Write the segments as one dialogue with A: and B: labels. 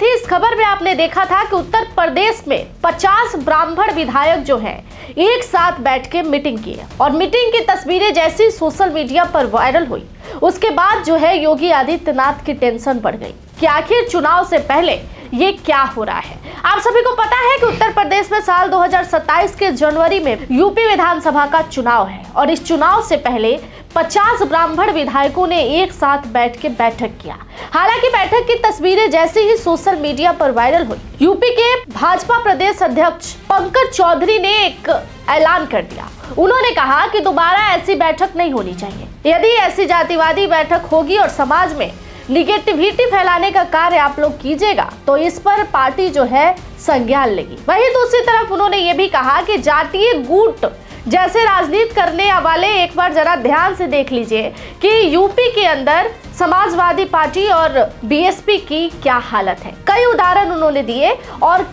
A: थी, इस खबर में आपने देखा था कि उत्तर प्रदेश में 50 ब्राह्मण विधायक जो हैं एक साथ बैठ के मीटिंग की है और मीटिंग की तस्वीरें जैसी सोशल मीडिया पर वायरल हुई, उसके बाद जो है योगी आदित्यनाथ की टेंशन बढ़ गई कि आखिर चुनाव से पहले ये क्या हो रहा है। आप सभी को पता है कि उत्तर प्रदेश में साल 2027 के जनवरी में यूपी विधानसभा का चुनाव है और इस चुनाव से पहले 50 ब्राह्मण विधायकों ने एक साथ बैठ के बैठक किया। हालांकि बैठक की तस्वीरें जैसे ही सोशल मीडिया पर वायरल हुई, यूपी के भाजपा प्रदेश अध्यक्ष पंकज चौधरी ने एक ऐलान कर दिया। उन्होंने कहा कि दोबारा ऐसी बैठक नहीं होनी चाहिए। यदि ऐसी जातिवादी बैठक होगी और समाज में निगेटिविटी फैलाने का कार्य आप लोग कीजिएगा तो इस पर पार्टी जो है संज्ञान लेगी। वहीं दूसरी तरफ उन्होंने ये भी कहा कि जातीय गुट जैसे राजनीति करने वाले एक बार जरा ध्यान से देख लीजिए कि यूपी के अंदर समाजवादी पार्टी और बीएसपी की क्या हालत है। कई उदाहरण उन्होंने दिए और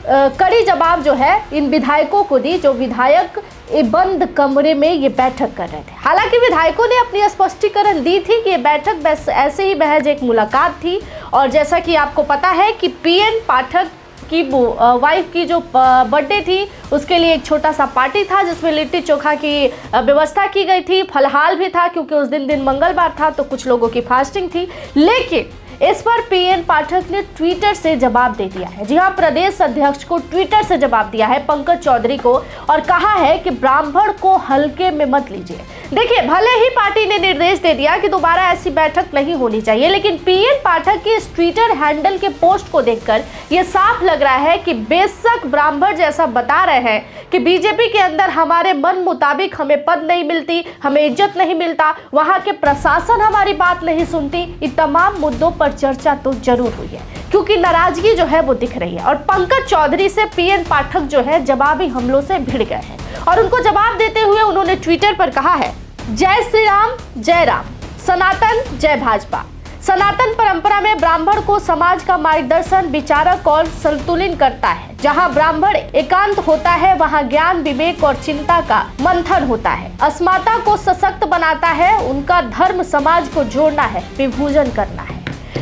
A: कड़ी जवाब जो है इन विधायकों को दी, जो विधायक बंद कमरे में ये बैठक कर रहे थे। हालांकि विधायकों ने अपनी स्पष्टीकरण दी थी कि ये बैठक बस ऐसे ही महज एक मुलाकात थी और जैसा कि आपको पता है कि पीएन पाठक की वाइफ की जो बर्थडे थी उसके लिए एक छोटा सा पार्टी था जिसमें लिट्टी चोखा की व्यवस्था की गई थी। फलहाल भी था क्योंकि उस दिन मंगलवार था तो कुछ लोगों की फास्टिंग थी। लेकिन इस पर पीएन पाठक ने ट्विटर से जवाब दे दिया है। जी हाँ, प्रदेश अध्यक्ष को ट्विटर से जवाब दिया है पंकज चौधरी को और कहा है कि ब्राह्मण को हल्के में मत लीजिए। देखिए, भले ही पार्टी ने निर्देश दे दिया कि दोबारा ऐसी बैठक नहीं होनी चाहिए, लेकिन पीएन पाठक के इस ट्विटर हैंडल के पोस्ट को देखकर यह साफ लग रहा है कि बेशक ब्राह्मण जैसा बता रहे हैं कि बीजेपी के अंदर हमारे मन मुताबिक हमें पद नहीं मिलती, हमें इज्जत नहीं मिलता, वहां के प्रशासन हमारी बात नहीं सुनती, इन तमाम मुद्दों पर चर्चा तो जरूर हुई है क्योंकि नाराजगी जो है वो दिख रही है। और पंकज चौधरी से पीएन पाठक जो है जवाबी हमलों से भिड़ गए हैं और उनको जवाब देते हुए उन्होंने ट्विटर पर कहा है, जय श्री राम, जय राम, सनातन, जय भाजपा। सनातन परंपरा में ब्राह्मण को समाज का मार्गदर्शन, विचारक और संतुलन करता है। जहां ब्राह्मण एकांत होता है वहां ज्ञान, विवेक और चिंता का मंथन होता है। अस्मिता को सशक्त बनाता है। उनका धर्म समाज को जोड़ना है, विभूजन करना है।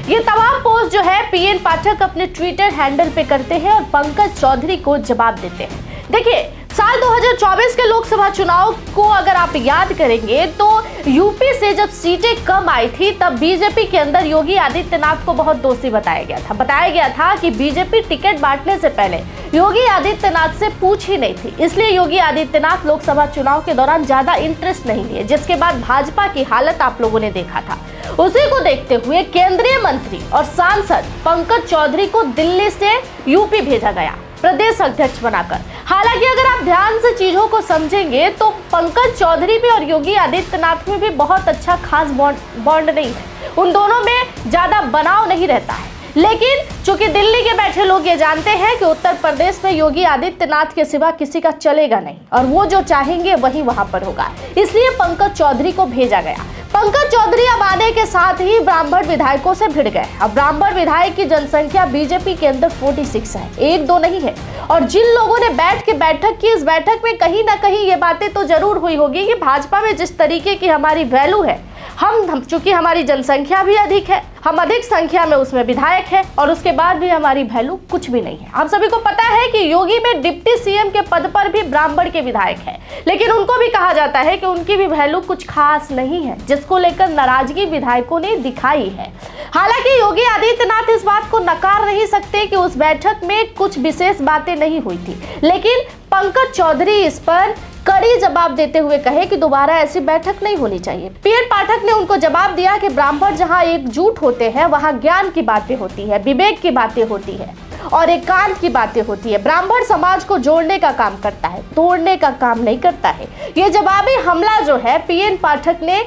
A: ये तमाम पोस्ट जो है पीएन पाठक अपने ट्विटर हैंडल पे करते हैं और पंकज चौधरी को जवाब देते हैं। देखिए, साल 2024 के लोकसभा चुनाव को अगर आप याद करेंगे तो यूपी से जब सीटें कम आई थी तब बीजेपी के अंदर योगी आदित्यनाथ को बहुत दोषी बताया गया था कि बीजेपी टिकट बांटने से पहले योगी आदित्यनाथ से पूछ ही नहीं थी, इसलिए योगी आदित्यनाथ लोकसभा चुनाव के दौरान ज्यादा इंटरेस्ट नहीं लिए, जिसके बाद भाजपा की हालत आप लोगों ने देखा था। उसी को देखते हुए केंद्रीय मंत्री और सांसद पंकज चौधरी को दिल्ली से यूपी भेजा गया प्रदेश अध्यक्ष बनाकर। हालांकि अगर आप ध्यान से चीजों को समझेंगे तो पंकज चौधरी में और योगी आदित्यनाथ में भी बहुत अच्छा खास बॉन्ड नहीं है, उन दोनों में ज्यादा बनाव नहीं रहता है। लेकिन चूंकि दिल्ली के बैठे लोग ये जानते हैं कि उत्तर प्रदेश में योगी आदित्यनाथ के सिवा किसी का चलेगा नहीं और वो जो चाहेंगे वही वहां पर होगा, इसलिए पंकज चौधरी को भेजा गया। पंकज चौधरी अब आने के साथ ही ब्राह्मण विधायकों से भिड़ गए। अब ब्राह्मण विधायक की जनसंख्या बीजेपी के अंदर 46 है, एक दो नहीं है। और जिन लोगों ने बैठ के बैठक की, इस बैठक में कहीं ना कहीं ये बातें तो जरूर हुई होगी कि भाजपा में जिस तरीके की हमारी वैल्यू है, हम चूंकि हमारी जनसंख्या भी अधिक है, हम अधिक संख्या में उसमें विधायक है और उसके बाद भी हमारी वैल्यू कुछ भी नहीं है। आप सभी को पता है कि योगी में डिप्टी सीएम के पद पर भी ब्राह्मण के विधायक है, लेकिन उनको भी कहा जाता है कि उनकी भी वैल्यू कुछ खास नहीं है, जिसको लेकर नाराजगी विधायकों ने दिखाई है। हालांकि योगी आदित्यनाथ इस बात को नकार नहीं सकते कि उस बैठक में कुछ विशेष बातें नहीं हुई थी, लेकिन पंकज चौधरी इस पर कड़ी जवाब देते हुए कहे कि दोबारा ऐसी बैठक नहीं होनी चाहिए। पीएन पाठक ने उनको जवाब दिया कि ब्राह्मण जहां एकजुट होते हैं वहां ज्ञान की बातें होती है, विवेक की बातें होती है और एकांत की बातें होती है। ब्राह्मण समाज को जोड़ने का काम करता है, तोड़ने का काम नहीं करता है। ये जवाबी हमला जो है पीएन पाठक ने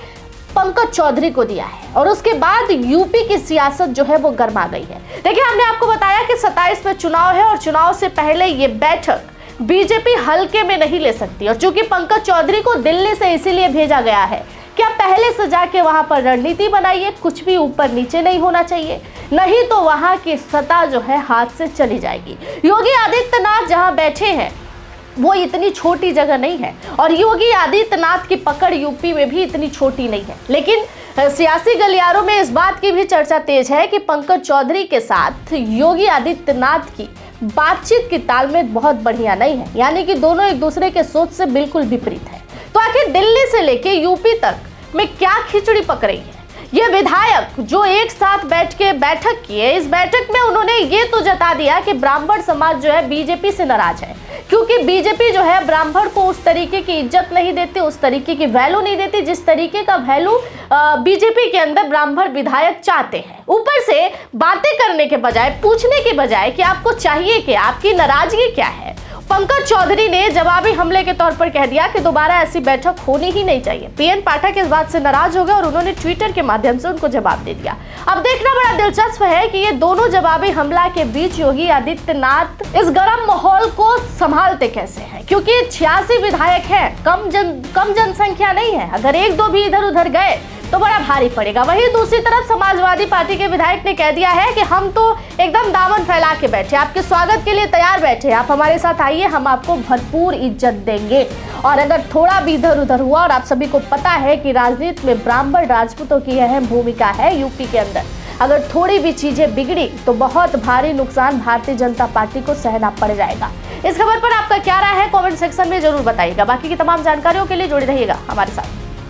A: पंकज चौधरी को दिया है और उसके बाद यूपी की सियासत जो है वो गर्मा गई है। देखिए, हमने आपको बताया कि 27 में चुनाव है और चुनाव से पहले ये बैठक बीजेपी हल्के में नहीं ले सकती और चूंकि पंकज चौधरी को दिल्ली से इसीलिए भेजा गया है कि आप पहले से जाके वहां पर रणनीति बनाइए, कुछ भी ऊपर नीचे नहीं होना चाहिए, नहीं तो वहां की सत्ता जो है हाथ से चली जाएगी। योगी आदित्यनाथ जहां बैठे हैं वो इतनी छोटी जगह नहीं है और योगी आदित्यनाथ की पकड़ यूपी में भी इतनी छोटी नहीं है, लेकिन सियासी गलियारों में इस बात की भी चर्चा तेज है कि पंकज चौधरी के साथ योगी आदित्यनाथ की बातचीत की तालमेल बहुत बढ़िया नहीं है, यानी कि दोनों एक दूसरे के सोच से बिल्कुल विपरीत है। तो आखिर दिल्ली से लेके यूपी तक में क्या खिचड़ी पक रही है? ये विधायक जो एक साथ बैठ के बैठक किए, इस बैठक में उन्होंने ये तो जता दिया कि ब्राह्मण समाज जो है बीजेपी से नाराज है, क्योंकि बीजेपी जो है ब्राह्मण को उस तरीके की इज्जत नहीं देती, उस तरीके की वैल्यू नहीं देती जिस तरीके का वैल्यू बीजेपी के अंदर ब्राह्मण विधायक चाहते हैं। ऊपर से बातें करने के बजाय, पूछने के बजाय कि आपको चाहिए क्या, आपकी नाराजगी क्या है, पंकज चौधरी ने जवाबी हमले के तौर पर कह दिया कि दोबारा ऐसी बैठक होनी ही नहीं चाहिए। पीएन पाठक इस बात से नाराज हो गए और उन्होंने ट्विटर के माध्यम से उनको जवाब दे दिया। अब देखना बड़ा दिलचस्प है कि ये दोनों जवाबी हमला के बीच योगी आदित्यनाथ इस गर्म माहौल को संभालते कैसे हैं, क्योंकि 86 विधायक हैं, कम जनसंख्या नहीं है। अगर एक दो भी इधर उधर गए तो बड़ा भारी पड़ेगा। वहीं दूसरी तरफ समाजवादी पार्टी के विधायक ने कह दिया है कि हम तो एकदम दामन फैला के बैठे, आपके स्वागत के लिए तैयार बैठे, आप हमारे साथ आइए, हम आपको भरपूर इज्जत देंगे। और अगर थोड़ा भी इधर उधर हुआ, और आप सभी को पता है कि राजनीति में ब्राह्मण राजपूतों की अहम भूमिका है यूपी के अंदर, अगर थोड़ी भी चीजें बिगड़ी तो बहुत भारी नुकसान भारतीय जनता पार्टी को सहना पड़ जाएगा। इस खबर पर आपका क्या राय है, कमेंट सेक्शन में जरूर बताइएगा। बाकी की तमाम जानकारियों के लिए जुड़े रहिएगा हमारे साथ।